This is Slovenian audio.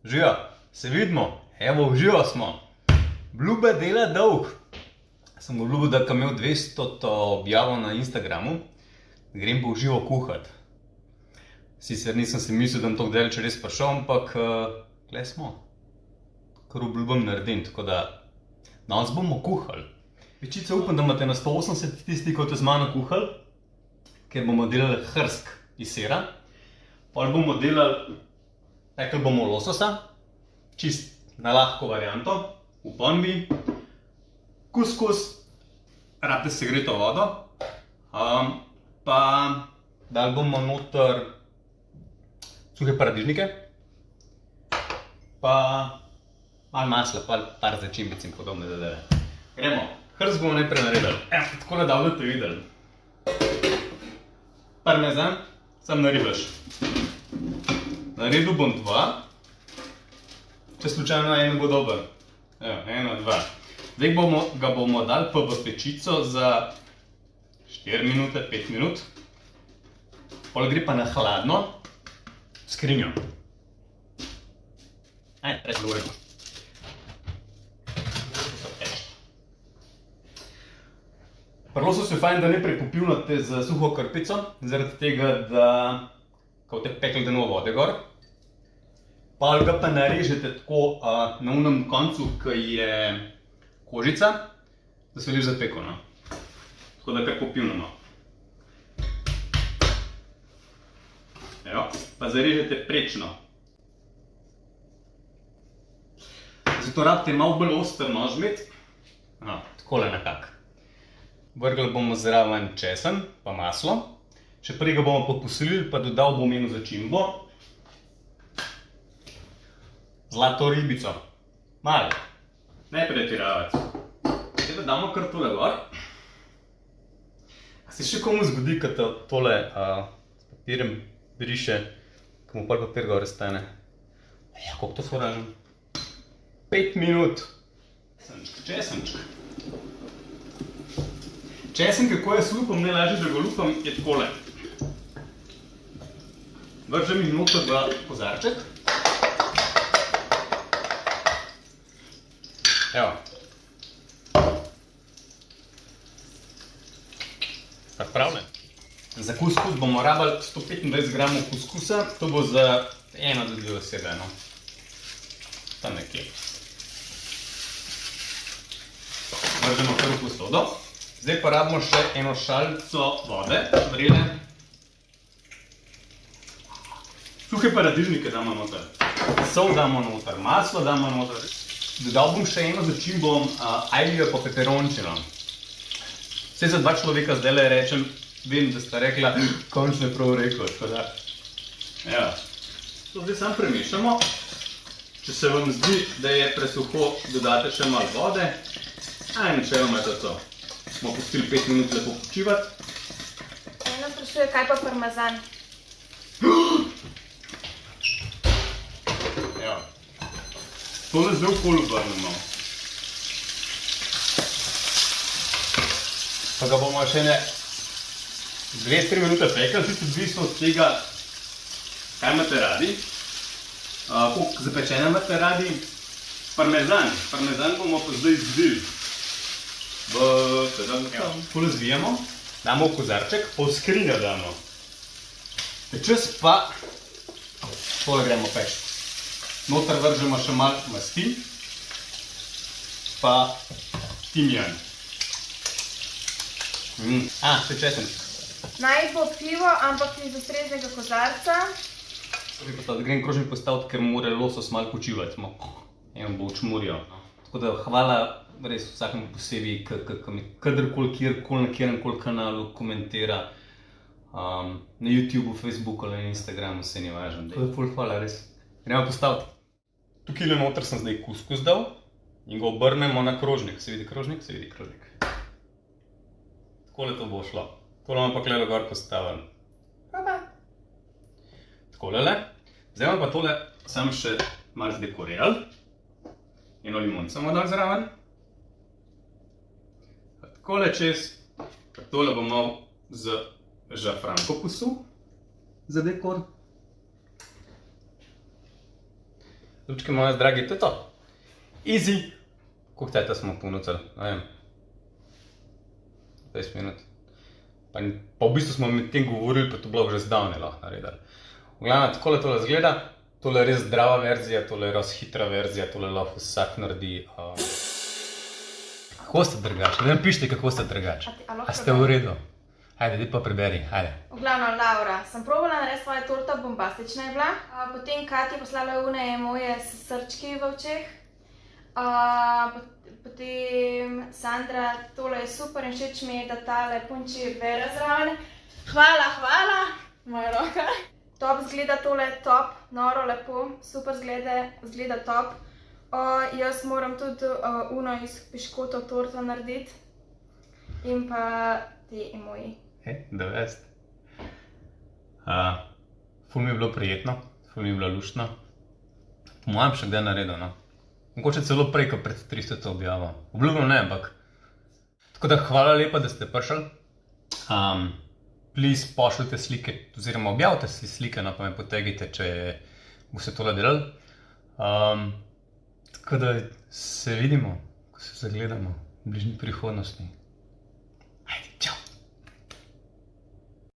Živijo, se vidimo, evo, uživo smo. Obljube dela dolg. Sem obljubil, da kam imel 200 objavo na Instagramu, grem pa uživo kuhat. Sicer nisem si mislil, da bom tako daleč res prišel, ampak tle smo. Kar obljubim naredim, tako da danes bomo kuhali. Večinoma upam, da imate na 180 tisti, kot z mano kuhali, ker bomo delali hrsk iz sira. Potem bomo delali, rekli bomo lososa, čist na lahko varianto, v ponvi, kuskus, rabite segreto vodo, pa dali bomo noter suhe paradižnike, pa malo masla, pa par začimbic in podobne zadeve. Gremo, hrst bomo najprej naredili, takole da boste videli. Parmezan, sam naribaš. Naredil bom 2, če slučajno eno bo dober. Evo, 1, 2. Zdaj ga bomo dali pa v pečico za 4 minute, 5 minut. Potem gre pa na hladno skrinjo. Ajde, prej se govorimo. Pri lososu je fajn, da ne prepopivnate z suho krpico, zaradi tega, da ko boste pekli deno vode gor. Pa ga pa narežete tako na unem koncu, ki je kožica, da se lež zapeko. Tako da kar popivnemo. Evo, pa zarežete prečno. Zato rabite malo bolj oster nož imeti. Takole nekako. Vrgli bomo zraven česen, pa maslo. Še prej ga bomo pa posolili, pa dodal bom eno začimbo. Zlato ribico. Malo. Ne pretiravati. Zdaj pa damo kar tole gor. A se še komu zgodi, ko tole s papirjem briše, ko mu pol papir gor stane? Ja, koliko to sforažem? 5 minut. Česenček. Česen, kako jaz lupam, najlažje, da ga lupam, je takole. Vržem jih noter v kozarček. Evo. Pripravljen. Za kuskus bomo rabili 125 gramov kuskusa, to bo za 1 do 2 osebe, no. Tam nekje. Vržemo kar v posodo. Zdaj pa rabimo še eno šalico vode, vrele. Suhe paradižnike damo noter. Sol damo noter, maslo damo noter. Dodal bom še eno začimbo ajljo pa peperončino. Vse za 2 človeka zdajle rečem, vem, da sta rekla, končno je prav rekel, tako da. Evo. To zdaj samo premešamo. Če se vam zdi, da je presuho, dodate še malo vode. Načeloma je to to. Smo pustili 5 minut lepo počivati. Eno sprašuje, kaj pa parmezan? Evo. Tole zdaj okoli obrnemo. Pa ga bomo še ne 2-3 minute pekli, čisto odvisno od tega, kaj imate radi. Koliko zapečene imate radi. Parmezan. Parmezan bomo pa zdaj zvili. Tole zvijamo, damo v kozarček, pa v skrinjo damo. Čez pa tole gremo peči. Noter vržemo še malo masti, pa timijan. Še česenček. Naj bo pivo, ampak iz ustreznega kozarca. Grem krožnik postaviti, ker mora losos malo počivati. Eno bo učmurijo. Tako da hvala res vsakemu posebej, ki mi kadarkoli, kjerkoli, na kjeremkoli kanalu komentira. Na YouTubeu, Facebooku ali Instagramu, se ni važno. Tako da ful hvala, res. Gremo postaviti. Tukaj noter sem zdaj kuskus dal in ga obrnemo na krožnik. Se vidi krožnik? Se vidi krožnik. Takole to bo šlo. Tole imam pa klele gor postavljen. Takolele. Zdaj imam pa tole sam še malo zdekorirali. Eno limonco bomo dali zraven. Takole čez. Tole bom malo z žafranko posul za dekor. Ljubčki moje dragi, to je to. Easy. Koliko teta smo ponudili? Ne vem. 20 minut. Pa v bistvu smo med tem govorili, pa to bilo že zdavne lahko naredili. V glavnem, takole tole izgleda. Tole je res zdrava verzija, tole je res hitra verzija, tole lahko vsak naredi. Kako ste drugačni? Ne pišite, kako ste drugačni. A ste v redu? Ajde, ti pa preberi, ajde. V glavnem, Laura, sem probala narediti svojo torto, bombastična je bila. Potem Katja poslala une moje srčki v očeh. Potem Sandra, tole je super in všeč mi je, da tale punči Vera zraven. Hvala, moja roka. Top zgleda tole, top, noro, lepo, super zgleda top. Jaz moram tudi uno iz piškotov torto narediti. In pa te emoji. The best. Ful mi je bilo prijetno, ful mi je bilo luštno. Po mojem še kdaj naredil, no. Mogoče celo prej, kot pred 300 objavo. Obljubno ne, ampak. Tako da hvala lepa, da ste prišli. Please pošljite slike, oziroma objavite si slike, no pa me potegite, če boste tole delali. Tako da se vidimo, ko se zagledamo v bližnji prihodnosti.